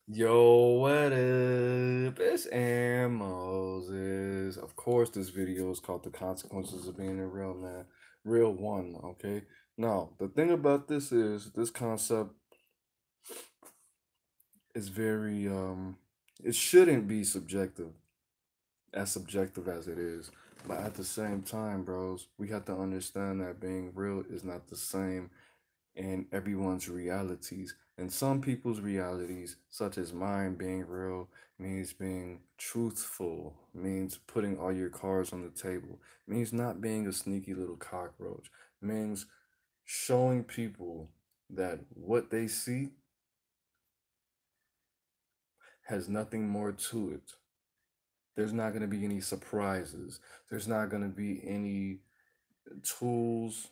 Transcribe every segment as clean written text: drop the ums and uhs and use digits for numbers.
Yo, what up? It's Aaron Moses. Of course, this video is called The Consequences of Being a Real Man. Real one, okay? Now, the thing about this is this concept is very it shouldn't be subjective as it is. But at the same time, bros, we have to understand that being real is not the same in everyone's realities. And some people's realities, such as mine, being real means being truthful, means putting all your cards on the table, means not being a sneaky little cockroach, means showing people that what they see has nothing more to it. There's not going to be any surprises. There's not going to be any tools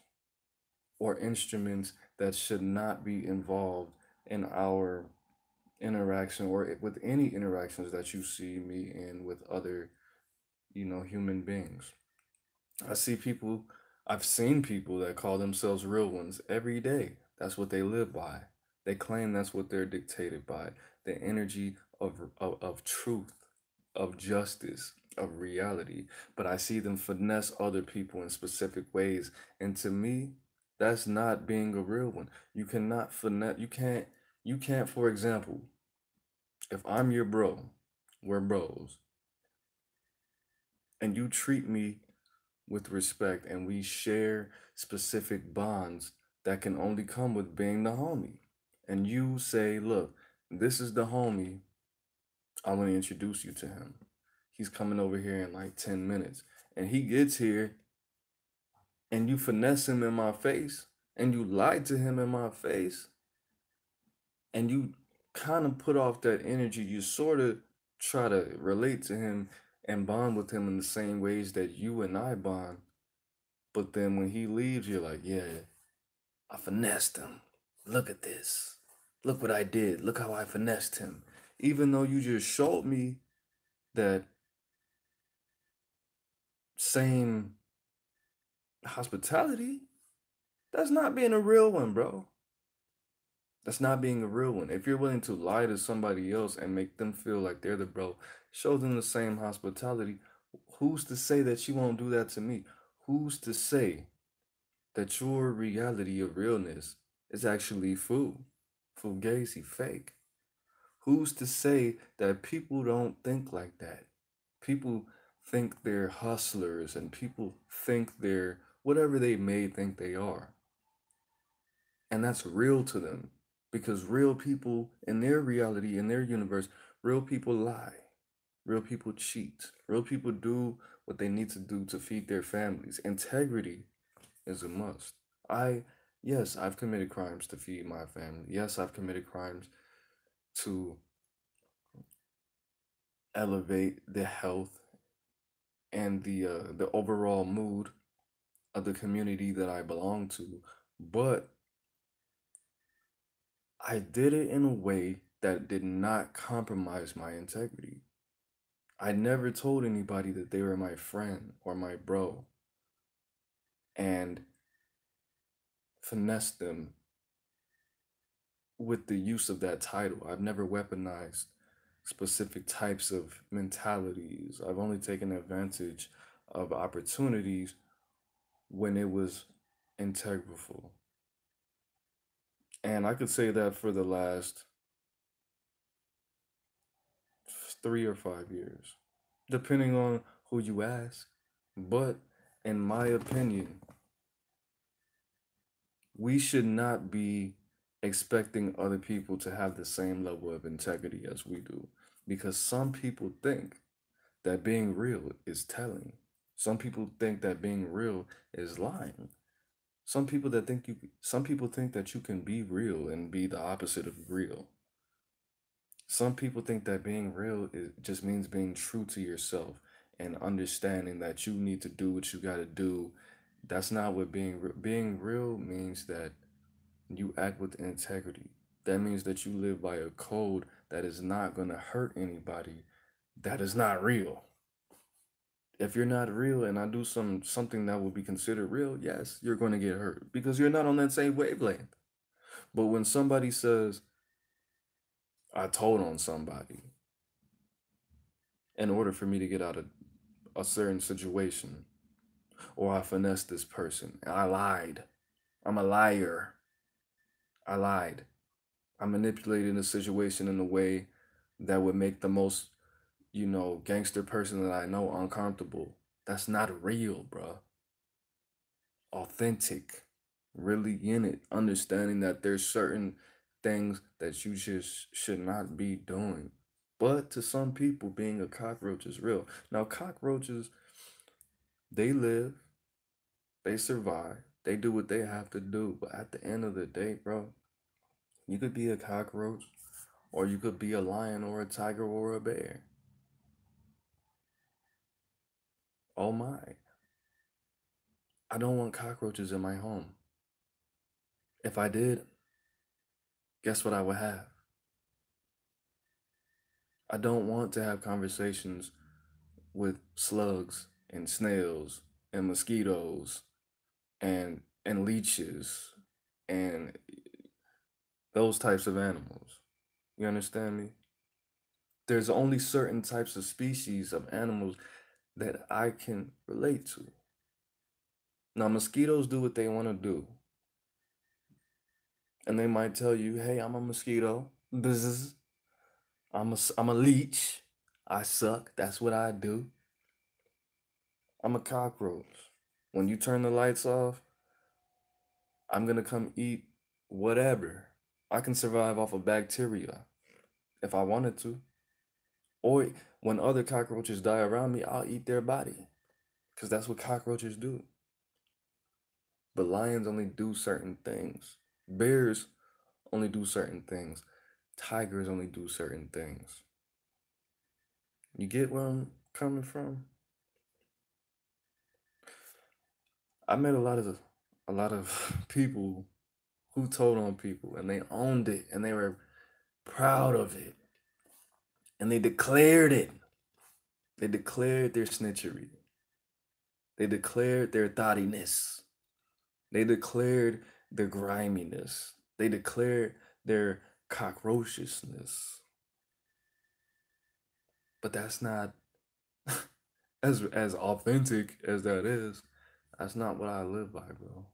or instruments that should not be involved in our interaction or with any interactions that you see me in with other, human beings. I see people, I've seen people that call themselves real ones every day. That's what they live by. They claim that's what they're dictated by. The energy of truth, of justice, of reality. But I see them finesse other people in specific ways. And to me, that's not being a real one. You cannot finesse, you can't, for example, if I'm your bro, we're bros, and you treat me with respect and we share specific bonds that can only come with being the homie. And you say, look, this is the homie. I want to introduce you to him. He's coming over here in like 10 minutes. And he gets here and you finesse him in my face and you lie to him in my face and you kind of put off that energy. You sort of try to relate to him and bond with him in the same ways that you and I bond. But then when he leaves, you're like, yeah, I finessed him. Look at this. Look what I did. Look how I finessed him. Even though you just showed me that same hospitality, that's not being a real one, bro. That's not being a real one. If you're willing to lie to somebody else and make them feel like they're the bro, show them the same hospitality. Who's to say that you won't do that to me? Who's to say that your reality of realness is actually fugazi, fake? Who's to say that people don't think like that? People think they're hustlers and people think they're whatever they may think they are. And that's real to them because real people in their reality, in their universe, real people lie. Real people cheat. Real people do what they need to do to feed their families. Integrity is a must. Yes, I've committed crimes to feed my family. Yes, I've committed crimes to elevate the health and the overall mood of the community that I belong to. But I did it in a way that did not compromise my integrity. I never told anybody that they were my friend or my bro and finessed them with the use of that title. I've never weaponized specific types of mentalities. I've only taken advantage of opportunities when it was integral. And I could say that for the last 3 or 5 years, depending on who you ask. But in my opinion, we should not be expecting other people to have the same level of integrity as we do. Because some people think that being real is telling. Some people think that being real is lying. Some people think that you can be real and be the opposite of real. Some people think that being real just means being true to yourself and understanding that you need to do what you got to do. That's not what being real means that you act with integrity. That means that you live by a code that is not going to hurt anybody. That is not real. If you're not real and I do something that would be considered real, yes, you're going to get hurt because you're not on that same wavelength. But when somebody says, I told on somebody in order for me to get out of a certain situation, or I finessed this person. I lied. I'm a liar. I lied. I manipulated the situation in a way that would make the most, gangster person that I know uncomfortable. That's not real, bro. Authentic. Really in it. Understanding that there's certain things that you just should not be doing. But to some people, being a cockroach is real. Now, cockroaches, they live, they survive, they do what they have to do. But at the end of the day, bro, you could be a cockroach, or you could be a lion, or a tiger, or a bear. Oh my. I don't want cockroaches in my home. If I did, guess what I would have? I don't want to have conversations with slugs and snails and mosquitoes and leeches and those types of animals. You understand me? There's only certain types of species of animals that I can relate to. Now, mosquitoes do what they want to do. And they might tell you, hey, I'm a mosquito. Bzzz. I'm a leech. I suck. That's what I do. I'm a cockroach. When you turn the lights off, I'm going to come eat whatever. I can survive off of bacteria if I wanted to. Or when other cockroaches die around me, I'll eat their body because that's what cockroaches do. But lions only do certain things. Bears only do certain things. Tigers only do certain things. You get where I'm coming from? I met a lot of people who told on people and they owned it and they were proud of it and they declared it. They declared their snitchery. They declared their thottiness. They declared their griminess. They declared their cockroaciousness. But that's not as authentic as that is. That's not what I live by, bro.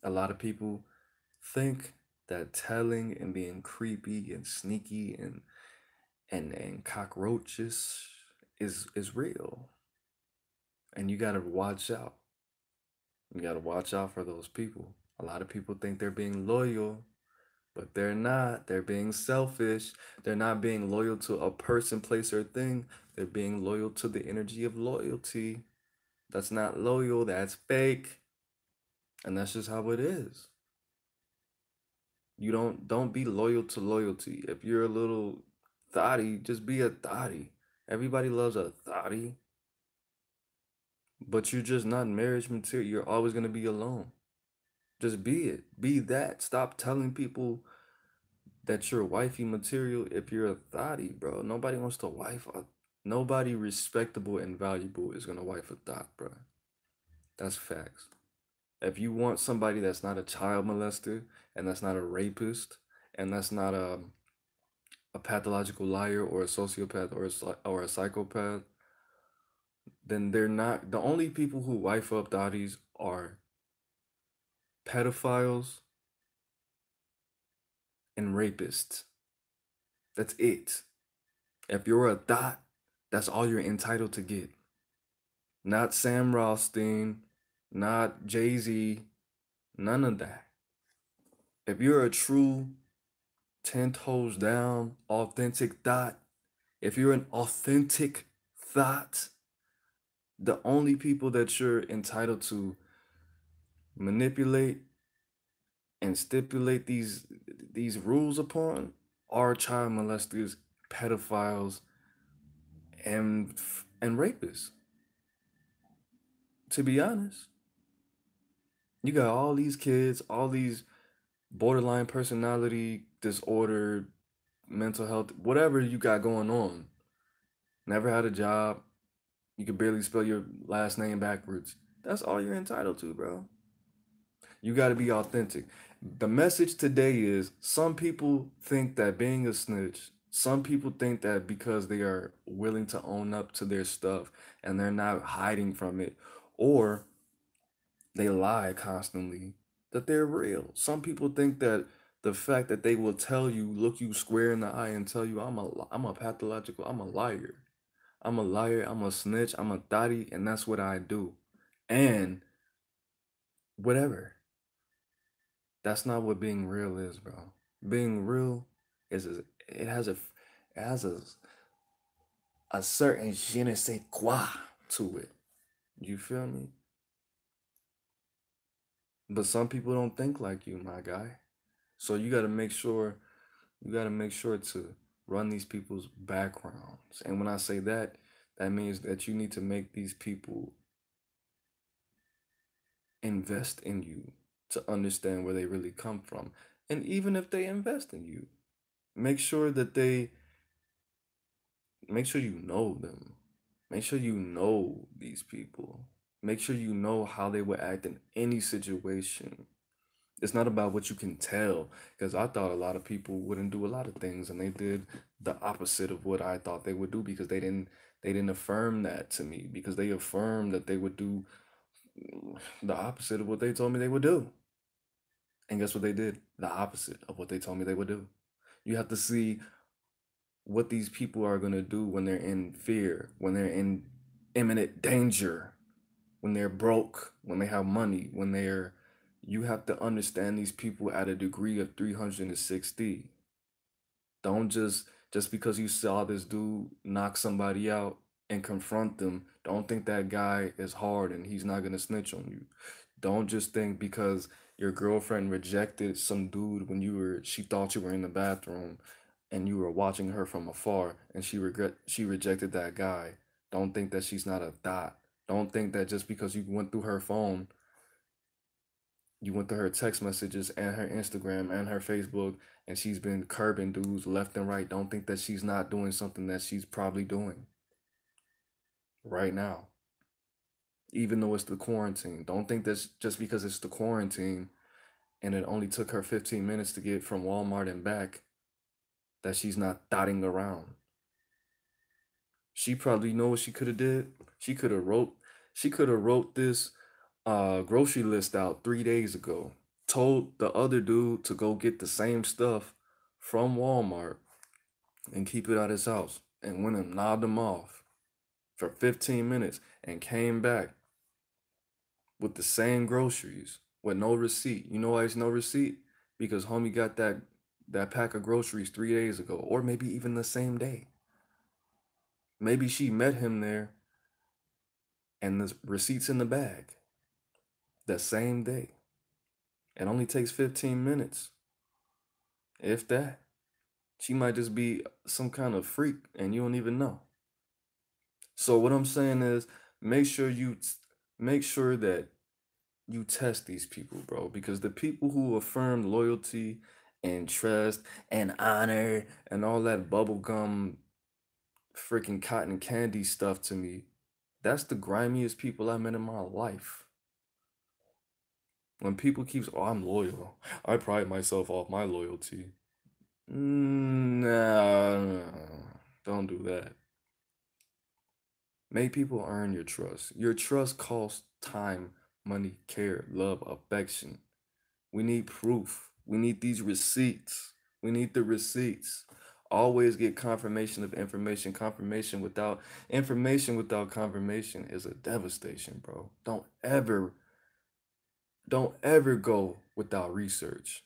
A lot of people think that telling and being creepy and sneaky and cockroaches is real. And you gotta watch out. You gotta watch out for those people. A lot of people think they're being loyal, but they're not. They're being selfish. They're not being loyal to a person, place, or thing. They're being loyal to the energy of loyalty. That's not loyal, that's fake. And that's just how it is. You don't be loyal to loyalty. If you're a little thotty, just be a thotty. Everybody loves a thotty, but you're just not marriage material. You're always gonna be alone. Just be it. Be that. Stop telling people that you're wifey material if you're a thotty, bro. Nobody wants to wife a nobody respectable and valuable is gonna wife a thought, bro. That's facts. If you want somebody that's not a child molester and that's not a rapist and that's not a pathological liar or a sociopath or a psychopath, then they're not the only people who wife up thotties are pedophiles and rapists. That's it. If you're a thought, that's all you're entitled to get. Not Sam Rothstein, not Jay-Z, none of that. If you're a true 10 toes down, authentic thought, if you're an authentic thought, the only people that you're entitled to manipulate and stipulate these rules upon are child molesters, pedophiles, and rapists. To be honest, you got all these kids, all these borderline personality disorder, mental health, whatever you got going on. Never had a job. You can barely spell your last name backwards. That's all you're entitled to, bro. You got to be authentic. The message today is some people think that being a snitch, some people think that because they are willing to own up to their stuff and they're not hiding from it, or they lie constantly, that they're real. Some people think that the fact that they will tell you, look you square in the eye and tell you, I'm a pathological, I'm a liar. I'm a liar, I'm a snitch, I'm a thotty, and that's what I do. And whatever. That's not what being real is, bro. Being real it has a certain je ne sais quoi to it. You feel me? But some people don't think like you, my guy. So you gotta make sure to run these people's backgrounds. And when I say that, that means that you need to make these people invest in you to understand where they really come from. And even if they invest in you, make sure that they make sure you know them. Make sure you know these people. Make sure you know how they would act in any situation. It's not about what you can tell, because I thought a lot of people wouldn't do a lot of things and they did the opposite of what I thought they would do because they didn't affirm that to me because they affirmed that they would do the opposite of what they told me they would do. And guess what they did? The opposite of what they told me they would do. You have to see what these people are going to do when they're in fear, when they're in imminent danger, when they're broke, when they have money, when they're you have to understand these people at a degree of 360. Don't just because you saw this dude knock somebody out and confront them, don't think that guy is hard and he's not gonna snitch on you. Don't just think because your girlfriend rejected some dude when she thought you were in the bathroom and you were watching her from afar and she rejected that guy. Don't think that she's not a thought. Don't think that just because you went through her phone, you went through her text messages and her Instagram and her Facebook, and she's been curbing dudes left and right. Don't think that she's not doing something that she's probably doing right now, even though it's the quarantine. Don't think that just because it's the quarantine and it only took her 15 minutes to get from Walmart and back, that she's not dotting around. She probably know what she could have did. She could have wrote this grocery list out 3 days ago. Told the other dude to go get the same stuff from Walmart and keep it at his house, and went and nodded him off for 15 minutes and came back with the same groceries with no receipt. You know why it's no receipt? Because homie got that pack of groceries 3 days ago, or maybe even the same day. Maybe she met him there and the receipts in the bag that same day. It only takes 15 minutes, if that. She might just be some kind of freak and you don't even know. So what I'm saying is make sure you make sure that you test these people, bro, because the people who affirm loyalty and trust and honor and all that bubblegum freaking cotton candy stuff to me, that's the grimiest people I met in my life. When people keeps, oh, I'm loyal. I pride myself off my loyalty. Nah, don't do that. Make people earn your trust. Your trust costs time, money, care, love, affection. We need proof. We need these receipts. We need the receipts. Always get confirmation of information. Information without confirmation is a devastation, bro. Don't ever go without research.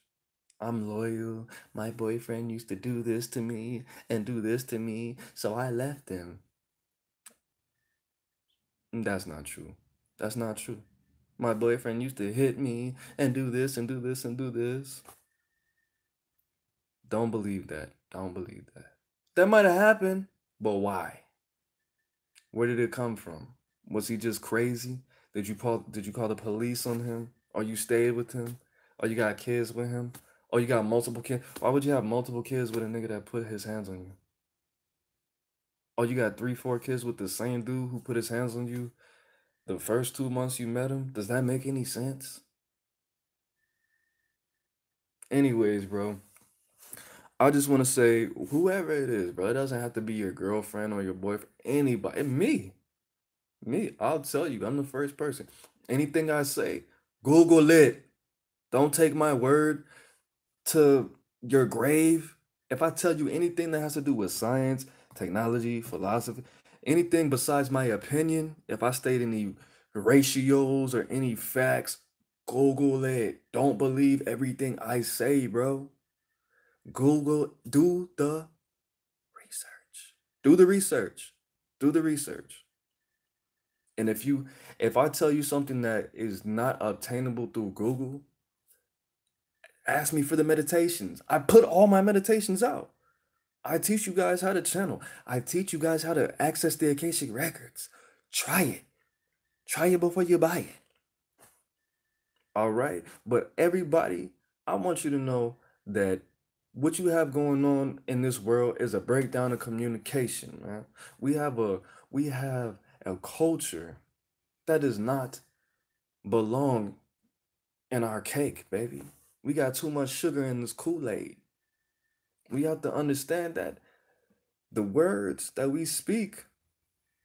I'm loyal. My boyfriend used to do this to me and do this to me, so I left him. That's not true. That's not true. My boyfriend used to hit me and do this and do this and do this. Don't believe that. Don't believe that. That might have happened, but why? Where did it come from? Was he just crazy? Did you call the police on him? Or you stayed with him? Or you got kids with him? Or you got multiple kids? Why would you have multiple kids with a nigga that put his hands on you? Or you got three, four kids with the same dude who put his hands on you the first 2 months you met him? Does that make any sense? Anyways, bro, I just want to say, whoever it is, bro, it doesn't have to be your girlfriend or your boyfriend, anybody, me, I'll tell you, I'm the first person. Anything I say, Google it. Don't take my word to your grave. If I tell you anything that has to do with science, technology, philosophy, anything besides my opinion, if I state any ratios or any facts, Google it. Don't believe everything I say, bro. Google, do the research. Do the research. Do the research. And if I tell you something that is not obtainable through Google, ask me for the meditations. I put all my meditations out. I teach you guys how to channel. I teach you guys how to access the Akashic records. Try it. Try it before you buy it. All right. But everybody, I want you to know that what you have going on in this world is a breakdown of communication, man. We have a we have a culture that does not belong in our cake, baby. We got too much sugar in this Kool-Aid. We have to understand that the words that we speak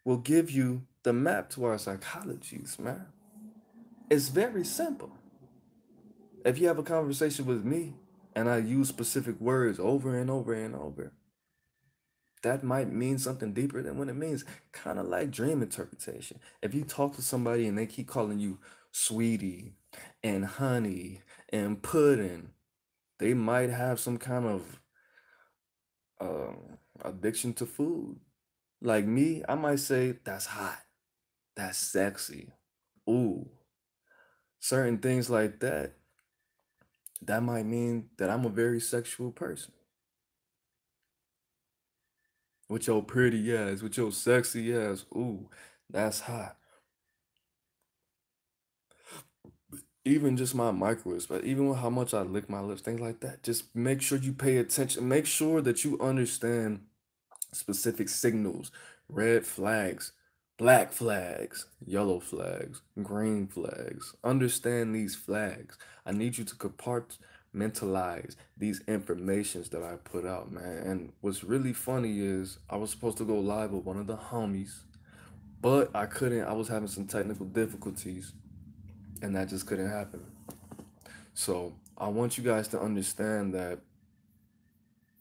will give you the map to our psychologies, man. It's very simple. If you have a conversation with me and I use specific words over and over and over, that might mean something deeper than what it means. Kind of like dream interpretation. If you talk to somebody and they keep calling you sweetie and honey and pudding, they might have some kind of addiction to food. Like me, I might say, that's hot, that's sexy. Ooh, certain things like that, that might mean that I'm a very sexual person. With your pretty ass, with your sexy ass, ooh, that's hot. Even just my microwaves, but even with how much I lick my lips, things like that. Just make sure you pay attention. Make sure that you understand specific signals, red flags, black flags, yellow flags, green flags. Understand these flags. I need you to compartmentalize these informations that I put out, man. And what's really funny is I was supposed to go live with one of the homies, but I couldn't. I was having some technical difficulties, and that just couldn't happen. So I want you guys to understand that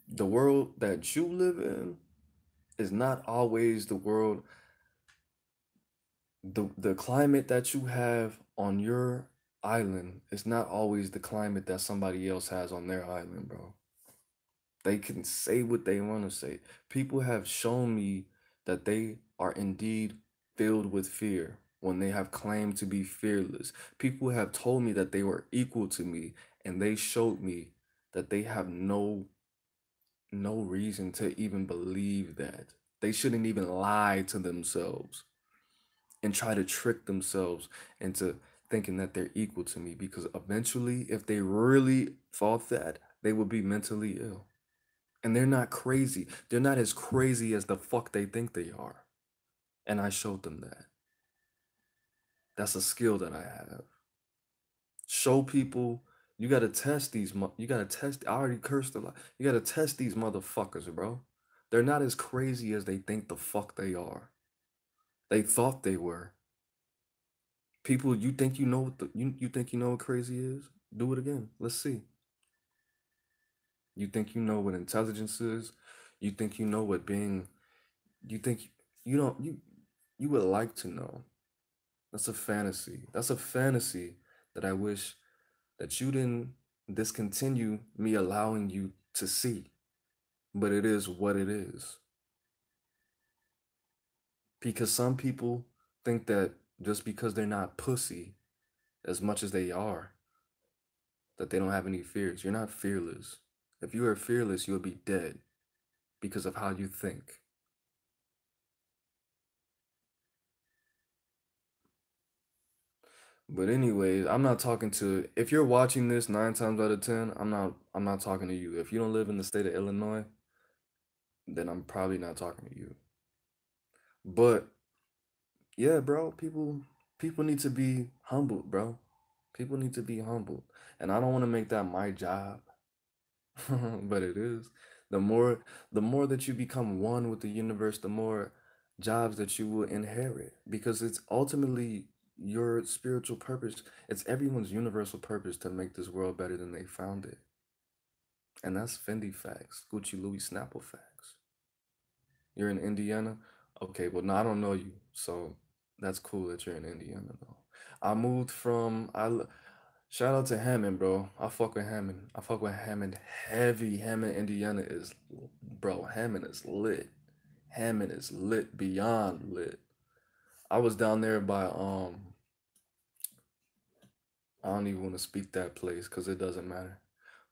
the world that you live in is not always the world, the climate that you have on your island is not always the climate that somebody else has on their island, bro. They can say what they want to say. People have shown me that they are indeed filled with fear when they have claimed to be fearless. People have told me that they were equal to me, and they showed me that they have no reason to even believe that. They shouldn't even lie to themselves and try to trick themselves into thinking that they're equal to me, because eventually, if they really thought that, they would be mentally ill. And they're not crazy. They're not as crazy as the fuck they think they are. And I showed them that. That's a skill that I have. Show people, you gotta test you gotta test. I already cursed a lot. You gotta test these motherfuckers, bro. They're not as crazy as they think the fuck they are. They thought they were. People, you think you know you think you know what crazy is? Do it again. Let's see. You think you know what intelligence is? You think you know what being you think you don't you would like to know. That's a fantasy. That's a fantasy that I wish that you didn't discontinue me allowing you to see. But it is what it is. Because some people think that just because they're not pussy as much as they are, that they don't have any fears. You're not fearless. If you were fearless, you would be dead because of how you think. But anyways, I'm not talking to if you're watching this 9 times out of 10, I'm not talking to you. If you don't live in the state of Illinois, then I'm probably not talking to you. But yeah, bro, people need to be humbled, bro. People need to be humbled. And I don't want to make that my job. But it is. The more the more that you become one with the universe, the more jobs that you will inherit because it's ultimately your spiritual purpose. It's everyone's universal purpose to make this world better than they found it. And that's Fendi facts, Gucci Louis Snapple facts. You're in Indiana? Okay, well, no, I don't know you. So that's cool that you're in Indiana, though. I moved from, shout out to Hammond, bro. I fuck with Hammond. I fuck with Hammond heavy. Hammond, Indiana is, bro, Hammond is lit. Hammond is lit beyond lit. I was down there by, I don't even want to speak that place because it doesn't matter.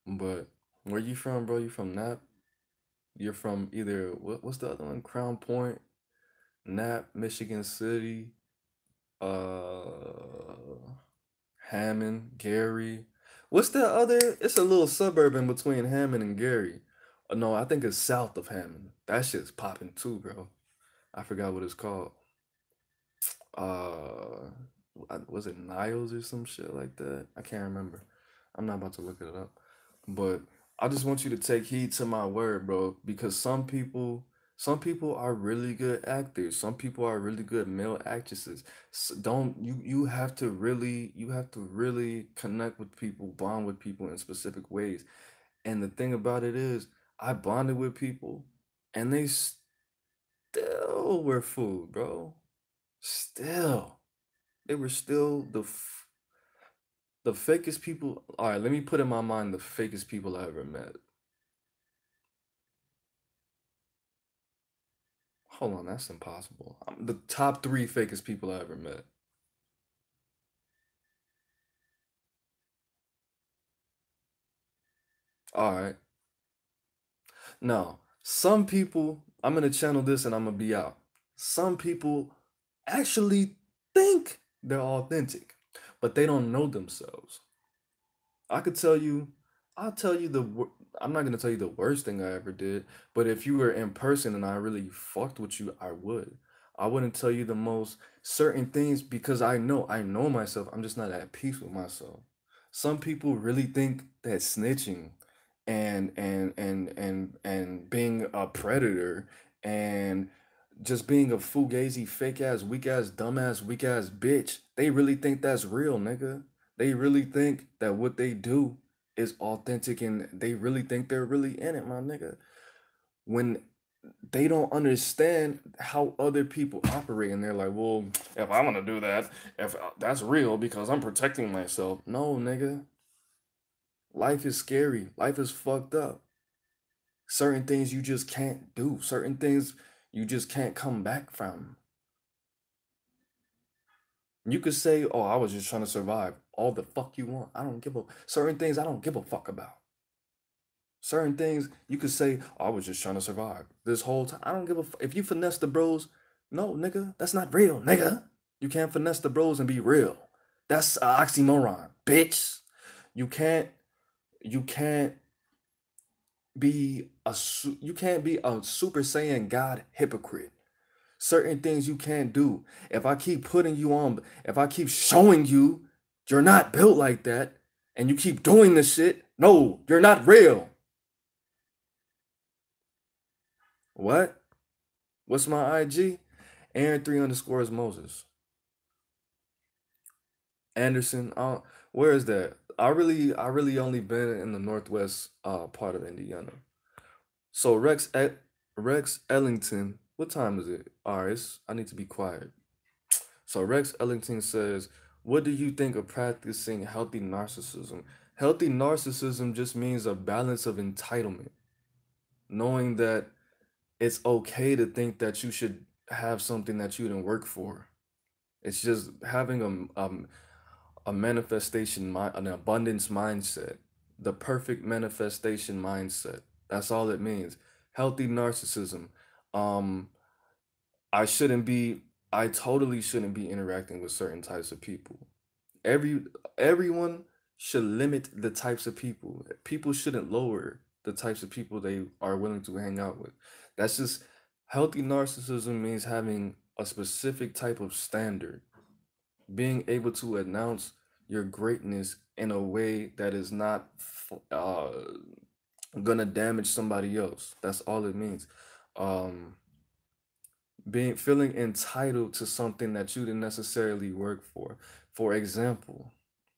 But where you from, bro? You from Nap? You're from either, what's the other one? Crown Point, Nap, Michigan City, uh, Hammond, Gary. What's that other? It's a little suburb in between Hammond and Gary. No, I think it's south of Hammond. That shit's popping too, bro. I forgot what it's called. Uh, was it Niles or some shit like that? I can't remember. I'm not about to look it up. But I just want you to take heed to my word, bro, because some people are really good actors. Some people are really good male actresses. Don't you have to really connect with people, bond with people in specific ways. And the thing about it is, I bonded with people and they still were food, bro. Still. They were still the fakest people. All right, let me put in my mind the fakest people I ever met. Hold on, that's impossible. The top three fakest people I ever met. All right. Now, some people, I'm gonna channel this and I'm gonna be out. Some people actually think they're authentic, but they don't know themselves. I could tell you, I'll tell you I'm not gonna tell you the worst thing I ever did, but if you were in person and I really fucked with you, I would. I wouldn't tell you the most certain things because I know myself. I'm just not at peace with myself. Some people really think that snitching and being a predator and just being a fugazi, fake ass, weak ass, dumbass, weak ass bitch, they really think that's real, nigga. They really think that what they do is authentic and they really think they're really in it, my nigga. When they don't understand how other people operate and they're like, well, if I want to do that, if that's real because I'm protecting myself. No, nigga. Life is scary. Life is fucked up. Certain things you just can't do. Certain things you just can't come back from. You could say, "Oh, I was just trying to survive." All the fuck you want. I don't give a certain things I don't give a fuck about. Certain things you could say, oh, "I was just trying to survive." This whole time, I don't give a if you finesse the bros, no, nigga, that's not real, nigga. You can't finesse the bros and be real. That's an oxymoron, bitch. You can't you can't you can't be a Super Saiyan God hypocrite. Certain things you can't do. If I keep showing you you're not built like that and you keep doing this shit, no, you're not real. What? What's my IG? Aaron 3 underscores Moses. Anderson. Where is that? I really only been in the northwest part of Indiana. So Rex Ellington. What time is it? All right, I need to be quiet. So Rex Ellington says, "What do you think of practicing healthy narcissism? Healthy narcissism just means a balance of entitlement, knowing that it's okay to think that you should have something that you didn't work for. It's just having a manifestation mind, an abundance mindset, the perfect manifestation mindset. That's all it means. Healthy narcissism. Um, I shouldn't be. I totally shouldn't be interacting with certain types of people. Every everyone should limit the types of people. People shouldn't lower the types of people they are willing to hang out with. That's just healthy narcissism means having a specific type of standard, being able to announce your greatness in a way that is not gonna damage somebody else. That's all it means. Um, being feeling entitled to something that you didn't necessarily work for. For example,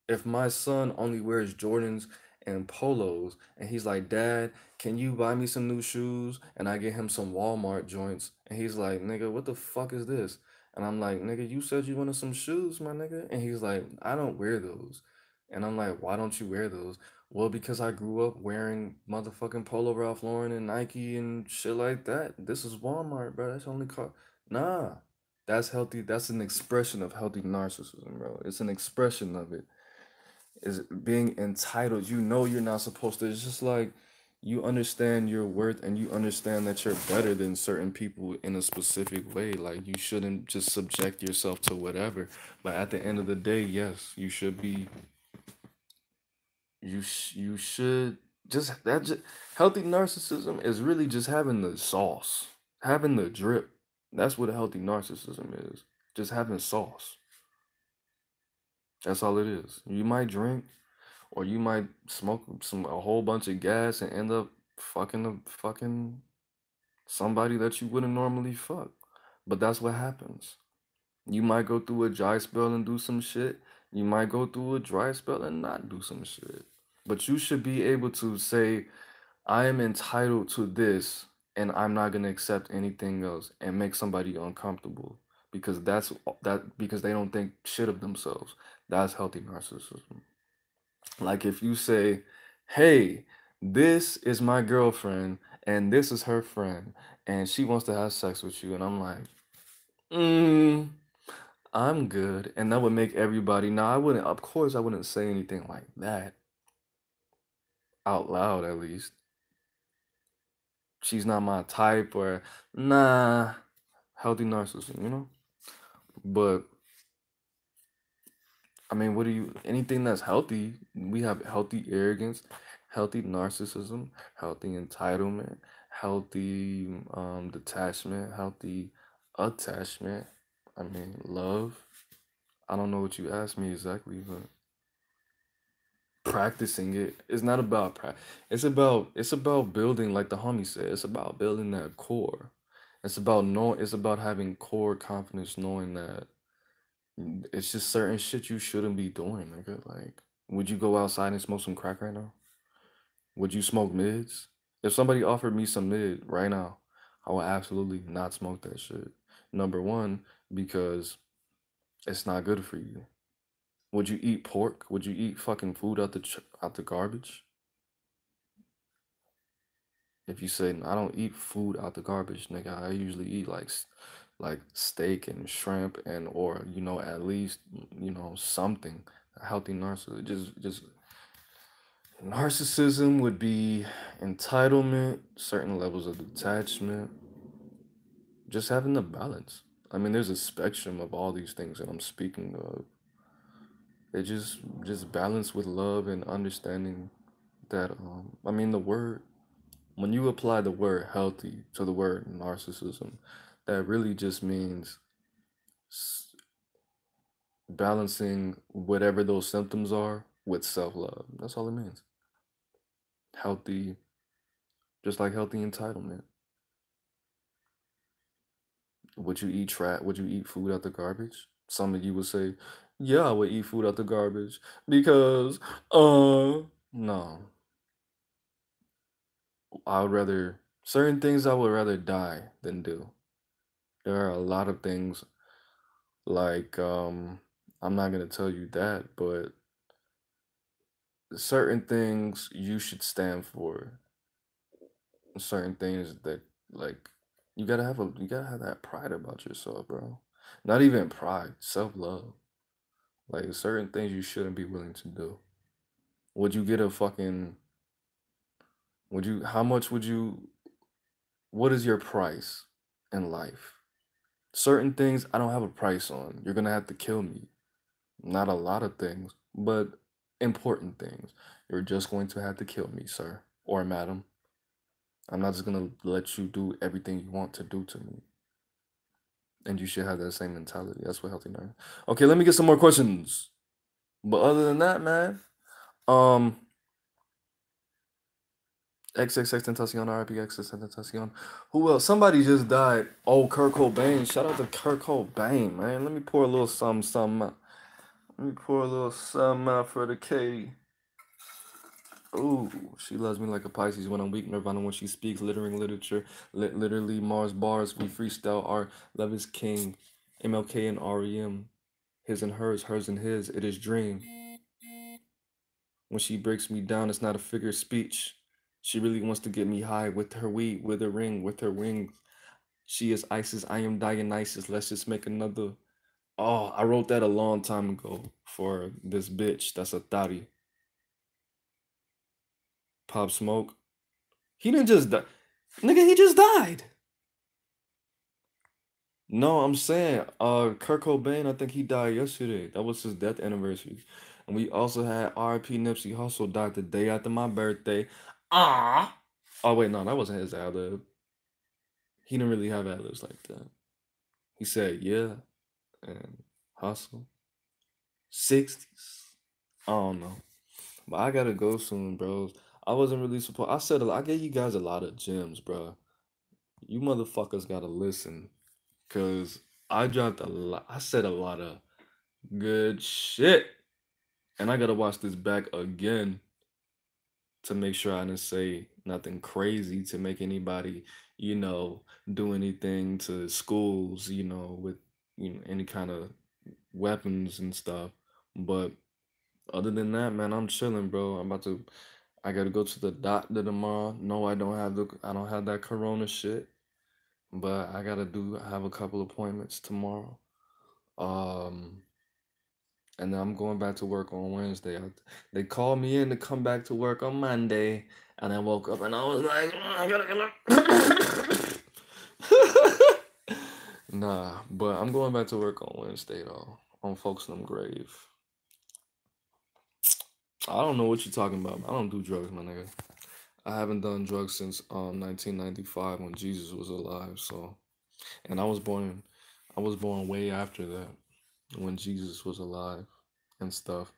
if my son only wears Jordans and polos and he's like, "Dad, can you buy me some new shoes?" And I get him some Walmart joints and he's like, "Nigga, what the fuck is this?" And I'm like, "Nigga, you said you wanted some shoes, my nigga." And he's like, "I don't wear those." And I'm like, "Why don't you wear those?" Well, because I grew up wearing motherfucking Polo Ralph Lauren and Nike and shit like that. This is Walmart, bro. That's only car. Nah, that's healthy. That's an expression of healthy narcissism, bro. It's an expression of it. Is being entitled. You know you're not supposed to. It's just like you understand your worth and you understand that you're better than certain people in a specific way. Like you shouldn't just subject yourself to whatever. But at the end of the day, yes, you should be. You should just that. Just, healthy narcissism is really just having the sauce, having the drip. That's what a healthy narcissism is. Just having sauce. That's all it is. You might drink, or you might smoke a whole bunch of gas and end up fucking somebody that you wouldn't normally fuck. But that's what happens. You might go through a dry spell and do some shit. You might go through a dry spell and not do some shit. But you should be able to say, I am entitled to this and I'm not gonna accept anything else and make somebody uncomfortable because because they don't think shit of themselves. That's healthy narcissism. Like if you say, "Hey, this is my girlfriend and this is her friend and she wants to have sex with you," and I'm like, mm, "I'm good," and that would make everybody. Now I wouldn't, of course, I wouldn't say anything like that out loud. At least she's not my type, or nah, healthy narcissism, you know. But I mean, what do you, anything that's healthy, we have healthy arrogance, healthy narcissism, healthy entitlement, healthy detachment, healthy attachment. I mean, love. I don't know what you asked me exactly, but practicing it. It's not about it's about building, like the homie said, it's about building that core. It's about having core confidence, knowing that it's just certain shit you shouldn't be doing, nigga. Like, would you go outside and smoke some crack right now? Would you smoke mids? If somebody offered me some mid right now, I would absolutely not smoke that shit. Number one, because it's not good for you. Would you eat pork? Would you eat fucking food out the garbage? If you say I don't eat food out the garbage, nigga, I usually eat like steak and shrimp and or at least something. A healthy narcissist, just narcissism would be entitlement, certain levels of detachment, just having the balance. I mean, there's a spectrum of all these things that I'm speaking of. They just balance with love and understanding that I mean the word when you apply the word healthy to the word narcissism, that really just means balancing whatever those symptoms are with self-love. That's all it means. Healthy, just like healthy entitlement. Would you eat food out the garbage? Some of you would say, "Yeah, I would eat food out the garbage because no. I would rather certain things I would rather die than do." There are a lot of things like I'm not gonna tell you that, but certain things you should stand for. Certain things that like you gotta have that pride about yourself, bro. Not even pride, self-love. Like certain things you shouldn't be willing to do. Would you get a fucking would you how much would you what is your price in life? Certain things I don't have a price on. You're gonna have to kill me. Not a lot of things, but important things. You're just going to have to kill me, sir or madam. I'm not just gonna let you do everything you want to do to me. And you should have that same mentality. That's what healthy learning. Okay, let me get some more questions. But other than that, man, um, XXX Tentacion, RIP XXX Tentacion. Who else? Somebody just died. Oh, Kurt Cobain. Shout out to Kurt Cobain, man. Let me pour a little something out. Let me pour a little something out for the Katie. Ooh, she loves me like a Pisces when I'm weak. Nirvana when she speaks. Littering literature. Literally Mars bars. We freestyle art. Love is king. MLK and REM. His and hers and his. It is dream. When she breaks me down, it's not a figure of speech. She really wants to get me high with her weed, with her ring, with her wings. She is Isis, I am Dionysus. Let's just make another. Oh, I wrote that a long time ago for this bitch. That's a thotty. Pop Smoke. He didn't just die. Nigga, he just died. No, I'm saying, Kurt Cobain, I think he died yesterday. That was his death anniversary. And we also had R.I.P. Nipsey Hussle died the day after my birthday. Ah. Oh wait, no, that wasn't his ad lib. He didn't really have ad libs like that. He said, yeah, and hustle. 60s. I don't know. But I gotta go soon, bros. I wasn't really supposed. I gave you guys a lot of gems, bro. You motherfuckers gotta listen, cause I dropped a lot. I said a lot of good shit, and I gotta watch this back again to make sure I didn't say nothing crazy to make anybody, do anything to schools, with any kind of weapons and stuff. But other than that, man, I'm chilling, bro. I gotta go to the doctor tomorrow. No, I don't have that corona shit, but have a couple appointments tomorrow. Um, and then I'm going back to work on Wednesday. They called me in to come back to work on Monday, and I woke up and I was like, "Oh, I gotta get up." Nah, but I'm going back to work on Wednesday though. On Folks in them grave. I don't know what you're talking about. I don't do drugs, my nigga. I haven't done drugs since 1995 when Jesus was alive. So, and I was born way after that when Jesus was alive and stuff.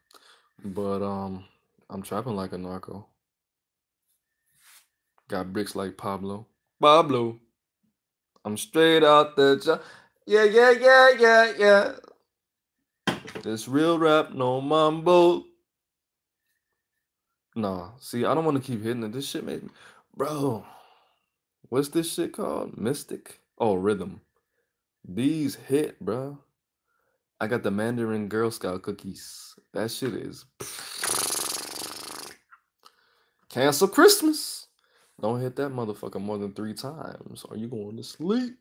But I'm trapping like a narco. Got bricks like Pablo. Pablo. I'm straight out the yeah, yeah, yeah, yeah, yeah. This real rap, no mambo. Nah, see, I don't want to keep hitting it. This shit made me, bro. What's this shit called? Mystic? Oh, rhythm. These hit, bro. I got the Mandarin Girl Scout cookies. That shit is cancel Christmas. Don't hit that motherfucker more than 3 times, or you going to sleep.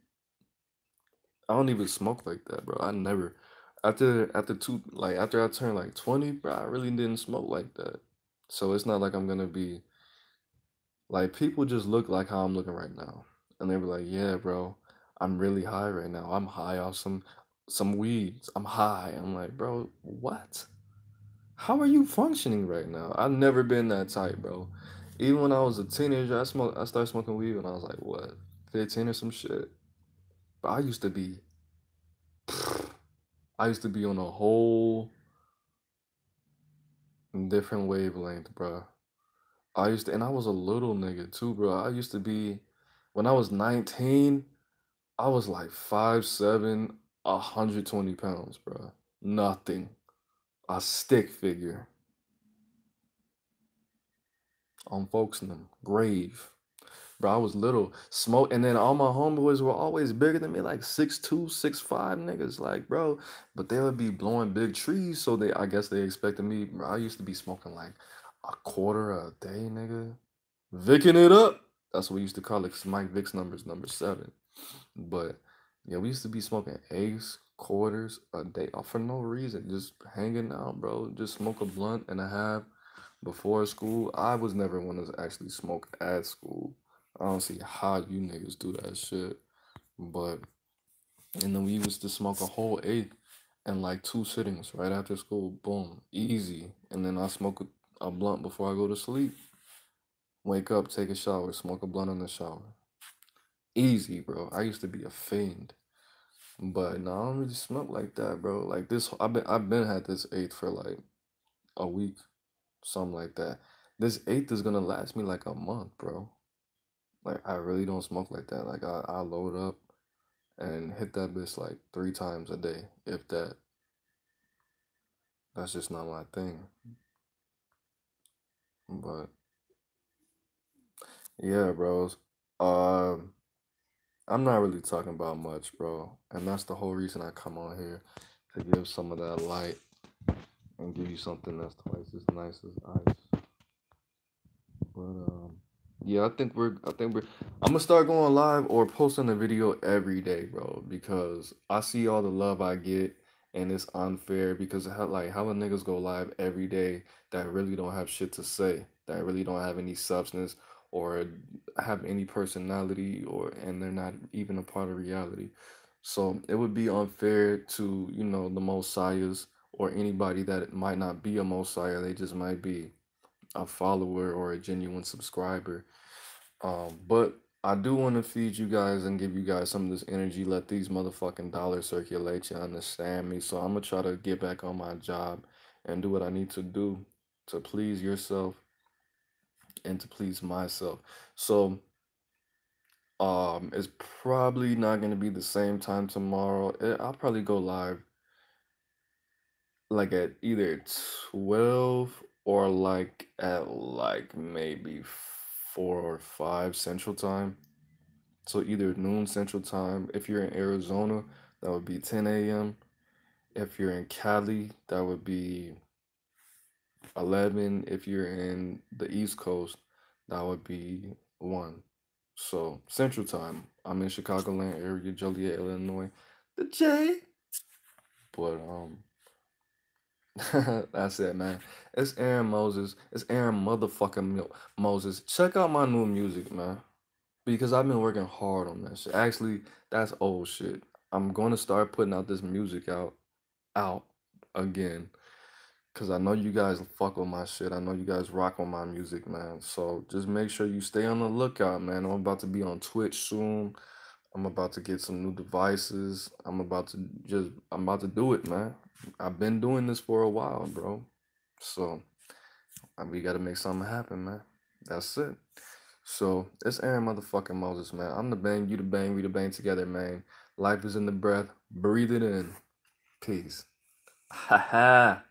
I don't even smoke like that, bro. I never. After I turned like 20, bro, I really didn't smoke like that. So it's not like I'm gonna be like people just look like how I'm looking right now, and they were like, "Yeah, bro, I'm really high right now. I'm high off some weeds. I'm high." I'm like, "Bro, what? How are you functioning right now?" I've never been that tight, bro. Even when I was a teenager, I started smoking weed when I was like what, 15 or some shit. But I used to be on a whole different wavelength, bro. And I was a little nigga too, bro. When I was 19, I was like 5'7", 120 pounds, bro. Nothing. A stick figure on folks in them grave. Bro, I was little. Smoke, and then all my homeboys were always bigger than me, like 6'2", 6'5" niggas, like, bro. But they would be blowing big trees, so I guess they expected me. Bro, I used to be smoking like a quarter a day, nigga. Vicking it up. That's what we used to call it, 'cause Mike Vick's number is number 7. But yeah, we used to be smoking eighths, quarters a day for no reason, just hanging out, bro. Just smoke a blunt and a half before school. I was never one to actually smoke at school. I don't see how you niggas do that shit. But and then we used to smoke a whole eighth in like 2 sittings right after school. Boom, easy. And then I smoke a blunt before I go to sleep. Wake up, take a shower, smoke a blunt in the shower. Easy, bro. I used to be a fiend. But no, I don't really smoke like that, bro. Like this, I've been had this eighth for like a week, something like that. This eighth is gonna last me like a month, bro. Like I really don't smoke like that. Like I load up and hit that bitch like 3 times a day, if that. That's just not my thing. But yeah, bros. Um, I'm not really talking about much, bro. And that's the whole reason I come on here to give some of that light and give you something that's twice as nice as ice. But yeah, I think we're I'm gonna start going live or posting a video every day, bro, because I see all the love I get and it's unfair because how the niggas go live every day that really don't have shit to say, that really don't have any substance or have any personality or and they're not even a part of reality. So it would be unfair to, the Mosiahs or anybody that might not be a Mosiah, they just might be a follower or a genuine subscriber. But I do want to feed you guys and give you guys some of this energy. Let these motherfucking dollars circulate. You understand me? So I'm gonna try to get back on my job and do what I need to do to please yourself and to please myself. So it's probably not gonna be the same time tomorrow. I'll probably go live like at either 12 or like at like maybe 4 or 5 Central Time. So either noon Central Time. If you're in Arizona, that would be 10 a.m. If you're in Cali, that would be 11. If you're in the East Coast, that would be 1. So Central Time. I'm in Chicagoland area, Joliet, Illinois. The J. But that's it, man. It's Aaron Moses. It's Aaron motherfucking Moses. Check out my new music, man. Because I've been working hard on that shit. Actually, that's old shit. I'm gonna start putting out this music out again. Cause I know you guys fuck with my shit. I know you guys rock on my music, man. So just make sure you stay on the lookout, man. I'm about to be on Twitch soon. I'm about to get some new devices. I'm about to do it, man. I've been doing this for a while, bro. So we gotta make something happen, man. That's it. So it's Aaron motherfucking Moses, man. I'm the bang, you the bang, we the bang together, man. Life is in the breath. Breathe it in. Peace. Ha ha.